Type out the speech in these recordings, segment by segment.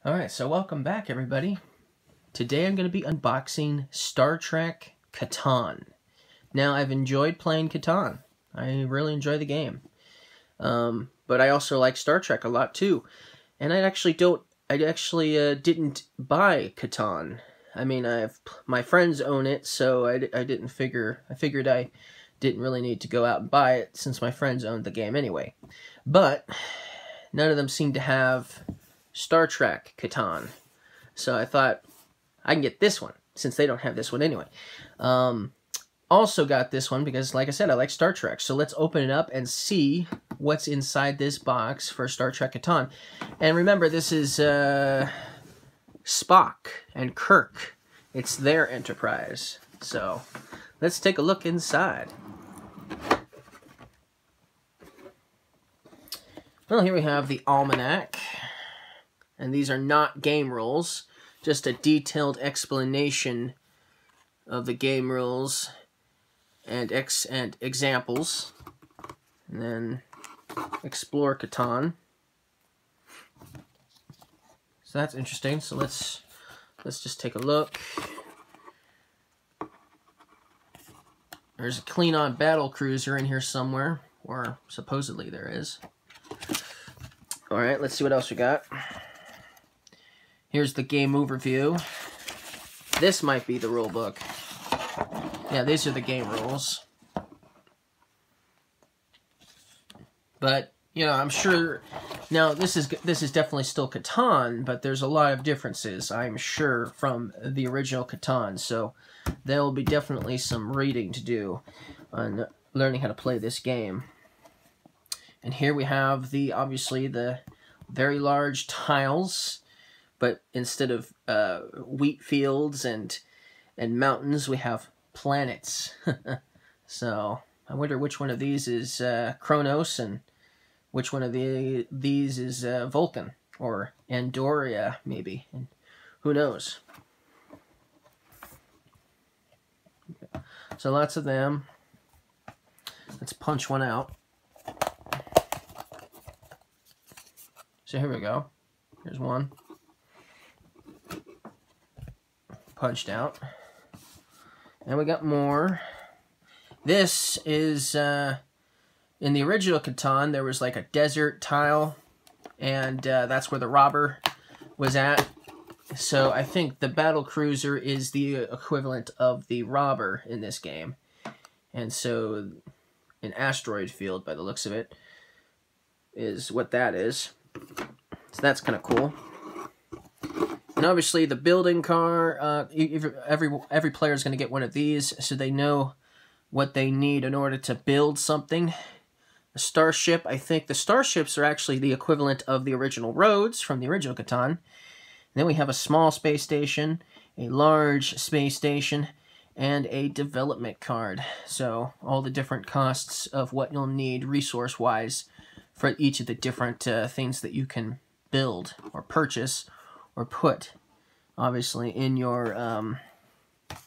Alright, so welcome back, everybody. Today I'm going to be unboxing Star Trek Catan. Now, I've enjoyed playing Catan. I really enjoy the game. But I also like Star Trek a lot, too. And I actually didn't buy Catan. I mean, my friends own it, so I figured I didn't really need to go out and buy it, since my friends owned the game anyway. But none of them seem to have Star Trek Catan. So I thought, I can get this one, since they don't have this one anyway. Also got this one because, like I said, I like Star Trek. So let's open it up and see what's inside this box for Star Trek Catan. And remember, this is Spock and Kirk. It's their Enterprise. So let's take a look inside. Well, here we have the almanac. And these are not game rules, just a detailed explanation of the game rules and examples. And then Explore Catan. So that's interesting. So let's just take a look. There's a Klingon battle cruiser in here somewhere, or supposedly there is. All right, let's see what else we got. Here's the game overview. This might be the rule book. Yeah, these are the game rules. But, you know, I'm sure... Now, this is definitely still Catan, but there's a lot of differences, I'm sure, from the original Catan. So there will be definitely some reading to do on learning how to play this game. And here we have obviously the very large tiles. But instead of wheat fields and mountains, we have planets. So I wonder which one of these is Kronos and which one of these is Vulcan or Andoria, maybe. And who knows? So lots of them. Let's punch one out. So here we go. Here's one. Punched out. And we got more. This is, in the original Catan, there was like a desert tile, and that's where the robber was at. So I think the battle cruiser is the equivalent of the robber in this game. And so an asteroid field, by the looks of it, is what that is. So that's kind of cool. And obviously the building car, every player is going to get one of these, so they know what they need in order to build something. The starship, I think the starships are actually the equivalent of the original roads from the original Catan. And then we have a small space station, a large space station, and a development card. So all the different costs of what you'll need resource-wise for each of the different things that you can build or purchase or put, obviously, in your,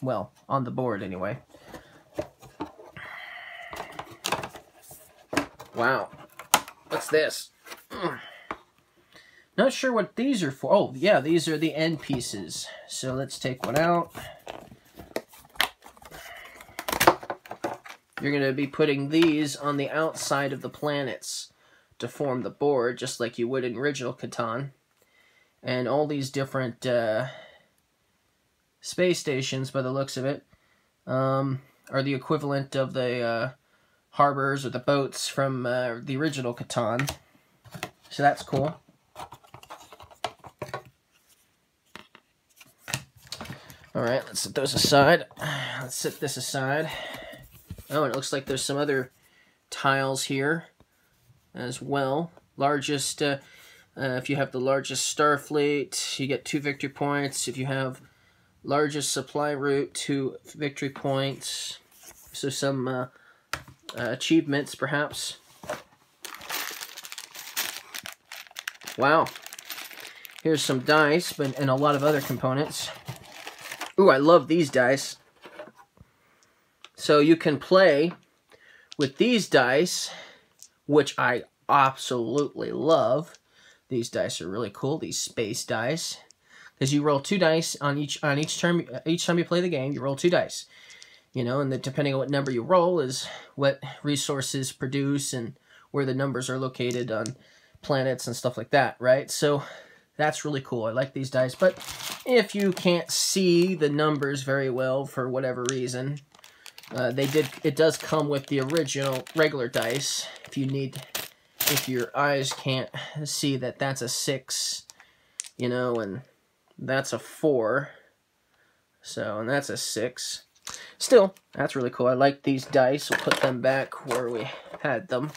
well, on the board anyway. Wow. What's this? Not sure what these are for. Oh, yeah, these are the end pieces. So let's take one out. You're going to be putting these on the outside of the planets to form the board, just like you would in original Catan. And all these different space stations, by the looks of it, are the equivalent of the harbors or the boats from the original Catan. So that's cool. Alright, let's set those aside. Let's set this aside. Oh, and it looks like there's some other tiles here as well. Largest... if you have the largest Starfleet, you get 2 victory points. If you have largest supply route, 2 victory points. So some achievements, perhaps. Wow. Here's some dice, and a lot of other components. Ooh, I love these dice. So you can play with these dice, which I absolutely love. These dice are really cool. These space dice, because you roll 2 dice on each time. Each time you play the game, you roll 2 dice. You know, and depending on what number you roll is what resources produce and where the numbers are located on planets and stuff like that, right? So that's really cool. I like these dice, but if you can't see the numbers very well for whatever reason, it does come with the original regular dice. If your eyes can't see that that's a 6, you know, and that's a 4, so, and that's a 6. Still, that's really cool. I like these dice. We'll put them back where we had them.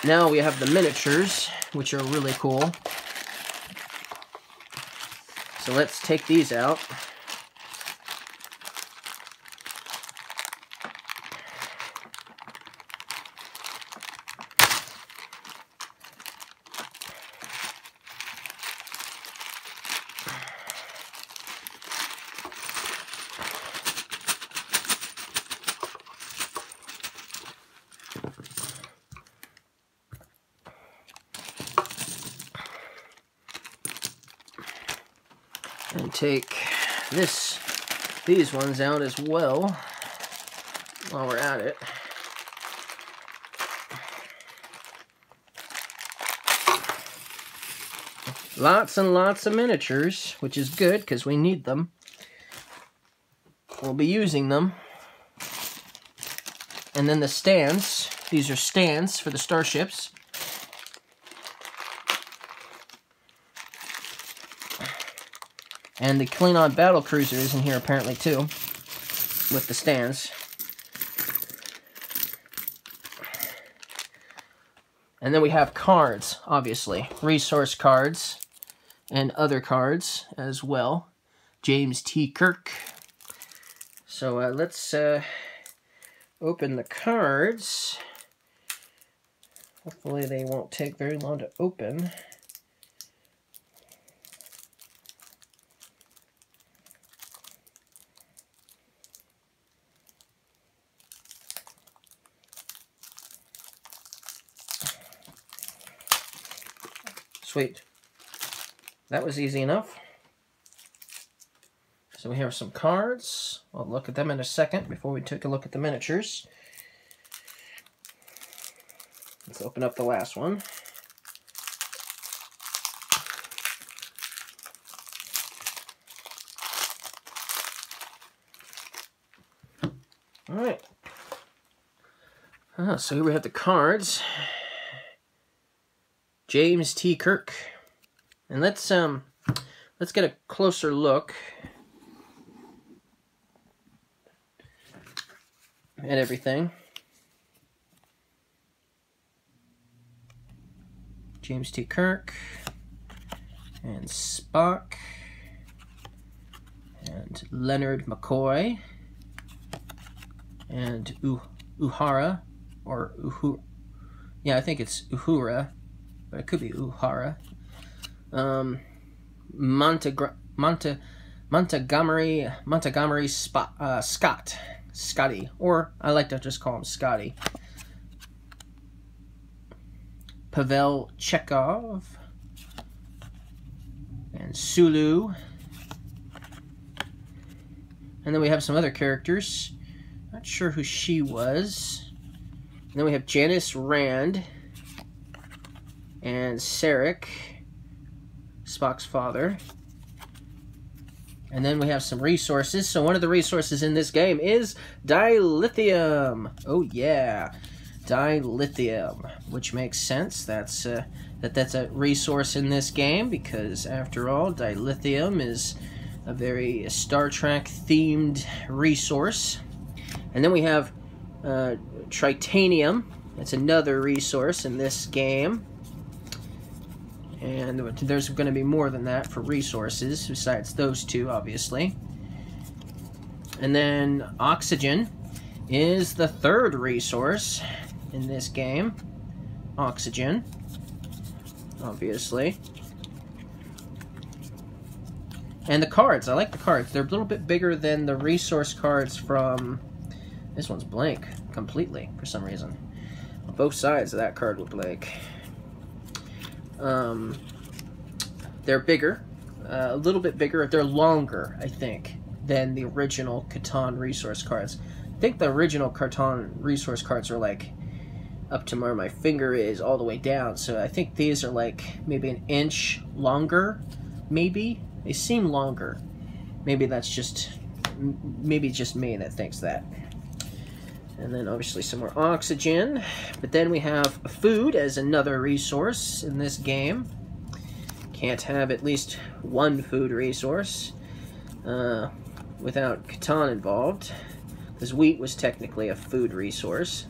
Now we have the miniatures, which are really cool. So let's take these out. And take these ones out as well while we're at it. Lots and lots of miniatures, which is good because we need them. We'll be using them. And then the stands. These are stands for the starships. And the Klingon battle cruiser is in here apparently too, with the stands. And then we have cards, obviously. Resource cards and other cards as well. James T. Kirk. So let's open the cards. Hopefully they won't take very long to open. Sweet. That was easy enough. So we have some cards. We'll look at them in a second before we take a look at the miniatures. Let's open up the last one. All right. So here we have the cards. James T. Kirk. And let's get a closer look at everything. James T. Kirk and Spock and Leonard McCoy and Uhura, or yeah, I think it's Uhura, but it could be Uhura. Montgomery Scotty, or I like to just call him Scotty. Pavel Chekhov and Sulu. And then we have some other characters. Not sure who she was. And then we have Janice Rand and Sarek, Spock's father. And then we have some resources. So one of the resources in this game is dilithium. Oh yeah, dilithium, which makes sense. That's a resource in this game because, after all, dilithium is a very Star Trek themed resource. And then we have tritanium. That's another resource in this game. And there's going to be more than that for resources, besides those two, obviously. And then oxygen is the third resource in this game. Oxygen, obviously. And the cards, I like the cards. They're a little bit bigger than the resource cards from... This one's blank completely, for some reason. Both sides of that card were blank. They're bigger, a little bit bigger. They're longer, I think, than the original Catan resource cards. I think the original Catan resource cards are like up to where my finger is all the way down. So I think these are like maybe an inch longer, maybe. They seem longer. Maybe that's just, maybe just me that thinks that. And then obviously some more oxygen. But then we have food as another resource in this game. Can't have at least one food resource without catan involved, because wheat was technically a food resource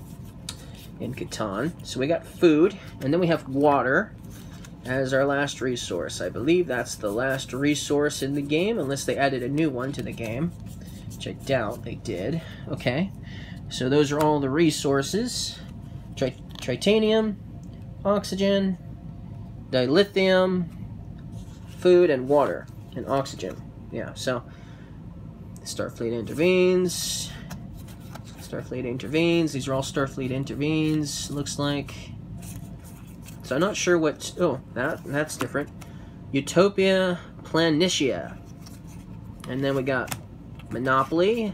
in Catan. So we got food, and then we have water as our last resource. I believe that's the last resource in the game, unless they added a new one to the game, which I doubt they did. Okay, so those are all the resources. Tritanium, oxygen, dilithium, food, and water, and oxygen. Yeah, so Starfleet intervenes. Starfleet intervenes. These are all Starfleet intervenes, looks like. So I'm not sure what... Oh, that's different. Utopia Planitia. And then we got Monopoly,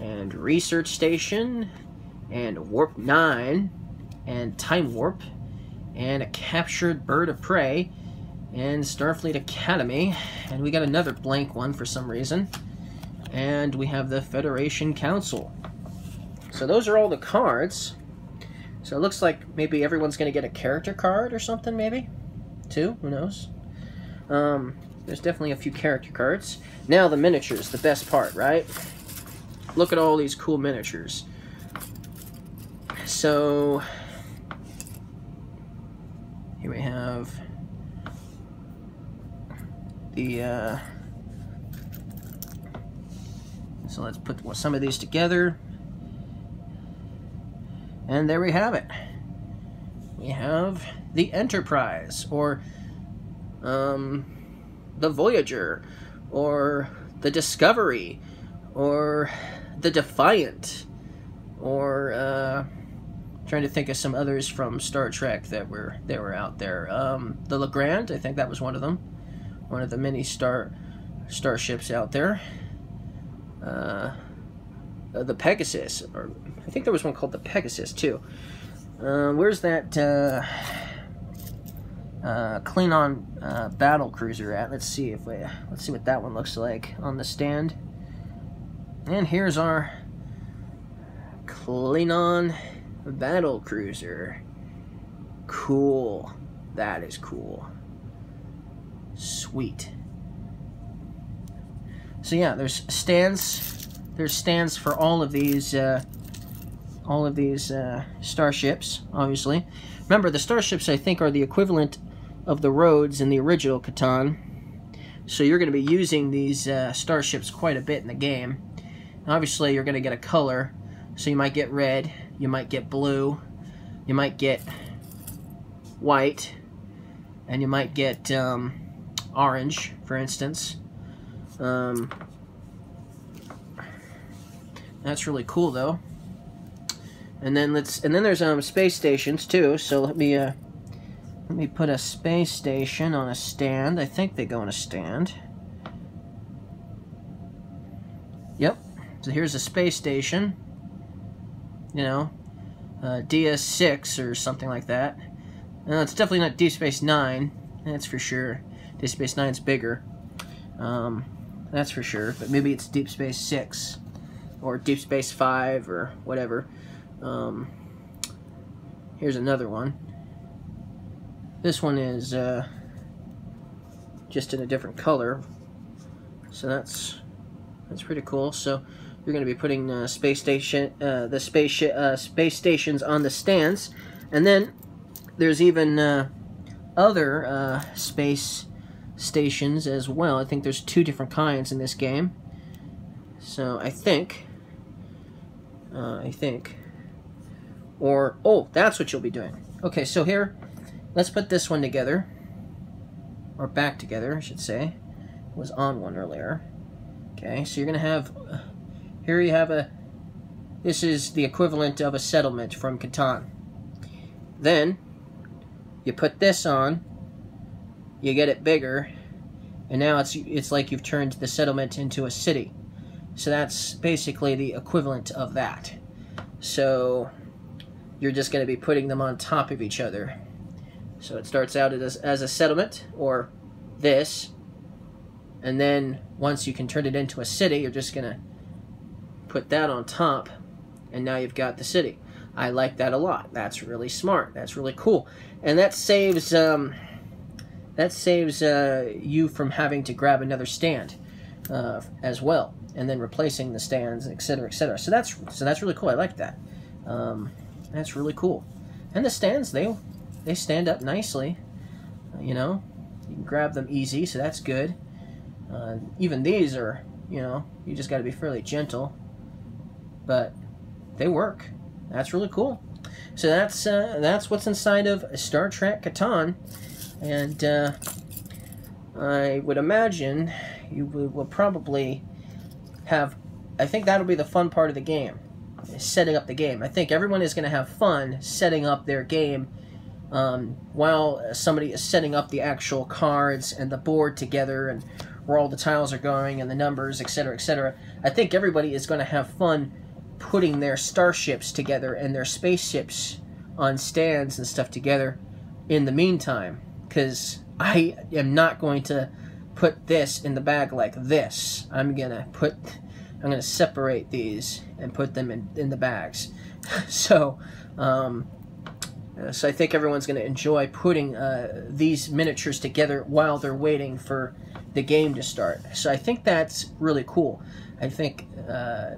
and Research Station, and Warp 9, and Time Warp, and a Captured Bird of Prey, and Starfleet Academy. And we got another blank one for some reason. And we have the Federation Council. So those are all the cards. So it looks like maybe everyone's going to get a character card or something, maybe? Two? Who knows? There's definitely a few character cards. Now the miniatures, the best part, right? Look at all these cool miniatures. So here we have the... So let's put some of these together. And there we have it. We have the Enterprise, or the Voyager, or the Discovery, or the Defiant, or trying to think of some others from Star Trek that were out there. The Legrand, I think that was one of them, one of the many starships out there. The Pegasus, or I think there was one called the Pegasus too. Where's that Klingon battle cruiser at? Let's see what that one looks like on the stand. And here's our Klingon battle cruiser. Cool. That is cool. Sweet. So yeah, there's stands. There's stands for all of these starships. Obviously, remember the starships I think are the equivalent of the roads in the original Catan. So you're going to be using these starships quite a bit in the game. Obviously, you're going to get a color. So you might get red. You might get blue. You might get white, and you might get orange, for instance. That's really cool, though. And then there's space stations too. So let me put a space station on a stand. I think they go on a stand. Yep. So here's a space station. You know, DS6 or something like that. No, it's definitely not Deep Space Nine. That's for sure. Deep Space Nine's bigger. That's for sure. But maybe it's Deep Space 6 or Deep Space 5 or whatever. Here's another one. This one is just in a different color, so that's pretty cool. So you're going to be putting the space stations on the stands, and then there's even other space stations as well. I think there's 2 different kinds in this game. So I think. Or, oh, that's what you'll be doing. Okay, so here, let's put this one together. Or back together, I should say. It was on one earlier. Okay, so you're going to have... here you have a... This is the equivalent of a settlement from Catan. Then, You put this on, you get it bigger, and now it's like you've turned the settlement into a city. So that's basically the equivalent of that. So you're just going to be putting them on top of each other. So it starts out as a settlement, or this, and then once you can turn it into a city, you're just going to put that on top, and now you've got the city. I like that a lot. That's really smart. That's really cool. And that saves you from having to grab another stand as well, and then replacing the stands, etc., etc. So that's really cool. I like that. That's really cool. And the stands, they stand up nicely. You know, you can grab them easy, so that's good. Even these are, you know, you just got to be fairly gentle, but they work. That's really cool. So that's what's inside of Star Trek Catan, and I would imagine you will probably have. I think that'll be the fun part of the game, setting up the game. I think everyone is going to have fun setting up their game while somebody is setting up the actual cards and the board together, and where all the tiles are going and the numbers, etc., etc. I think everybody is going to have fun putting their starships together and their spaceships on stands and stuff together in the meantime, because I am not going to put this in the bag like this. I'm gonna separate these and put them in the bags. So I think everyone's going to enjoy putting these miniatures together while they're waiting for the game to start. So I think that's really cool. I think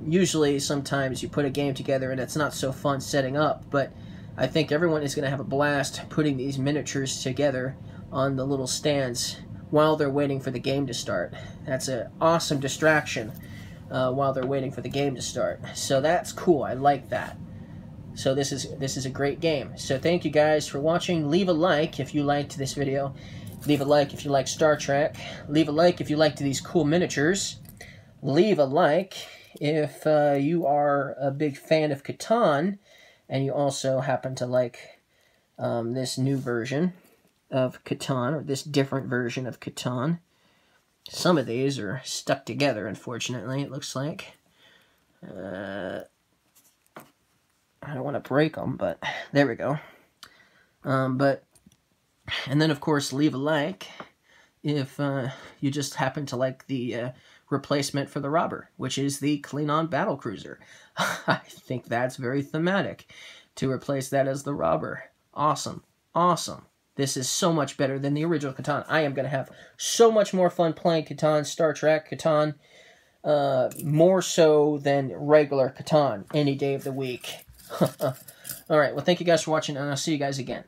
usually sometimes you put a game together and it's not so fun setting up, but I think everyone is going to have a blast putting these miniatures together on the little stands while they're waiting for the game to start. That's an awesome distraction while they're waiting for the game to start. So that's cool. I like that. So this is a great game. So thank you guys for watching. Leave a like if you liked this video. Leave a like if you like Star Trek. Leave a like if you liked these cool miniatures. Leave a like if you are a big fan of Catan and you also happen to like this new version of Catan, or this different version of Catan. Some of these are stuck together, unfortunately, it looks like. I don't want to break them, but there we go. And then, of course, leave a like if you just happen to like the replacement for the Robber, which is the Klingon battlecruiser. I think that's very thematic to replace that as the Robber. Awesome. Awesome. This is so much better than the original Catan. I am going to have so much more fun playing Catan, Star Trek Catan, more so than regular Catan any day of the week. All right, well, thank you guys for watching, and I'll see you guys again.